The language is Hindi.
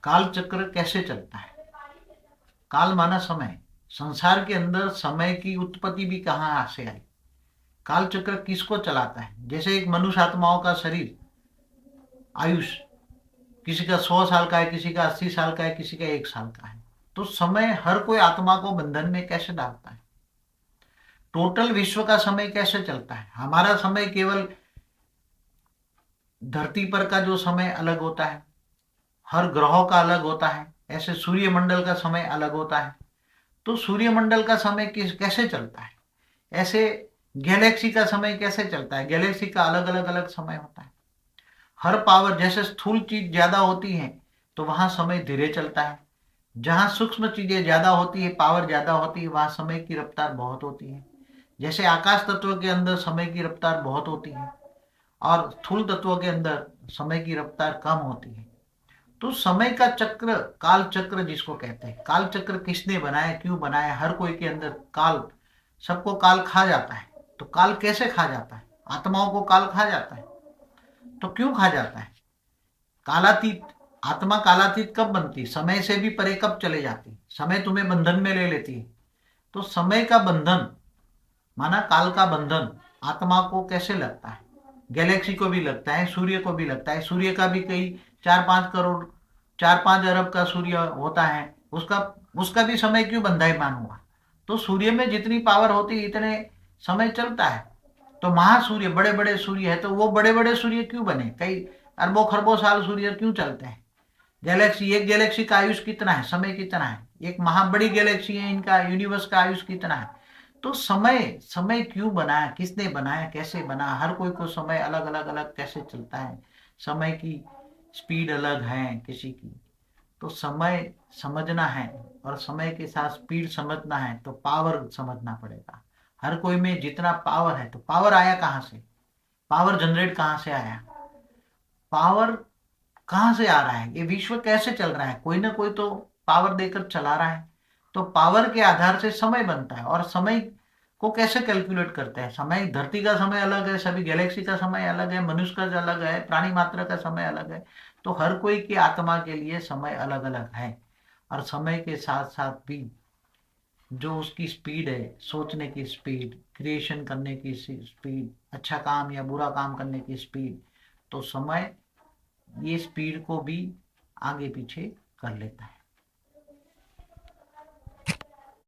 काल चक्र कैसे चलता है? काल माना समय। संसार के अंदर समय की उत्पत्ति भी कहाँ से आई? काल चक्र किसको चलाता है? जैसे एक मनुष्य आत्माओं का शरीर, आयुष किसी का 100 साल का है, किसी का 80 साल का है, किसी का 1 साल का है। तो समय हर कोई आत्मा को बंधन में कैसे डालता है? टोटल विश्व का समय कैसे चलता है? हमारा समय केवल धरती पर का जो समय अलग होता है, हर ग्रहों का अलग होता है, ऐसे सूर्यमंडल का समय अलग होता है। तो सूर्यमंडल का समय कैसे चलता है? ऐसे गैलेक्सी का समय कैसे चलता है? गैलेक्सी का अलग अलग अलग समय होता है। हर पावर, जैसे स्थूल चीज ज्यादा होती है तो वहां समय धीरे चलता है। जहां सूक्ष्म चीजें ज्यादा होती है, पावर ज्यादा होती है, वहां समय की रफ्तार बहुत होती है। जैसे आकाश तत्व के अंदर समय की रफ्तार बहुत होती है और स्थूल तत्वों के अंदर समय की रफ्तार कम होती है। तो समय का चक्र, काल चक्र जिसको कहते हैं, काल चक्र किसने बनाया, क्यों बनाया? हर कोई के अंदर काल, सबको काल खा जाता है। तो काल कैसे खा जाता है? आत्माओं को काल खा जाता है। तो क्यों खा जाता है? कालातीत, आत्मा कालातीत कब बनती? समय से भी परे कब चले जाती? समय तुम्हें बंधन में ले लेती है। तो समय का बंधन माना काल का बंधन आत्मा को कैसे लगता है? गैलेक्सी को भी लगता है, सूर्य को भी लगता है। सूर्य का भी कई 4-5 करोड़, 4-5 अरब का सूर्य होता है, उसका उसका भी समय क्यों बंधाईमान हुआ? तो सूर्य में जितनी पावर होती है इतने समय चलता है। तो महासूर्य, बड़े बड़े सूर्य है, तो वो बड़े बड़े सूर्य क्यों बने? कई अरबों खरबों साल सूर्य क्यों चलते हैं? गैलेक्सी, एक गैलेक्सी का आयुष कितना है, समय कितना है? एक महाबड़ी गैलेक्सी है, इनका यूनिवर्स का आयुष कितना है? तो समय, समय क्यों बनाया, किसने बनाया, कैसे बना? हर कोई को समय अलग अलग अलग कैसे चलता है? समय की स्पीड अलग है किसी की। तो समय समझना है और समय के साथ स्पीड समझना है तो पावर समझना पड़ेगा। हर कोई में जितना पावर है, तो पावर आया कहाँ से? पावर जनरेट कहाँ से आया? पावर कहाँ से आ रहा है? ये विश्व कैसे चल रहा है? कोई ना कोई तो पावर देकर चला रहा है। तो पावर के आधार से समय बनता है। और समय को कैसे कैलकुलेट करते हैं? समय, धरती का समय अलग है, सभी गैलेक्सी का समय अलग है, मनुष्य का अलग है, प्राणी मात्र का समय अलग है। तो हर कोई की आत्मा के लिए समय अलग अलग है। और समय के साथ साथ भी जो उसकी स्पीड है, सोचने की स्पीड, क्रिएशन करने की स्पीड, अच्छा काम या बुरा काम करने की स्पीड, तो समय ये स्पीड को भी आगे पीछे कर लेता है।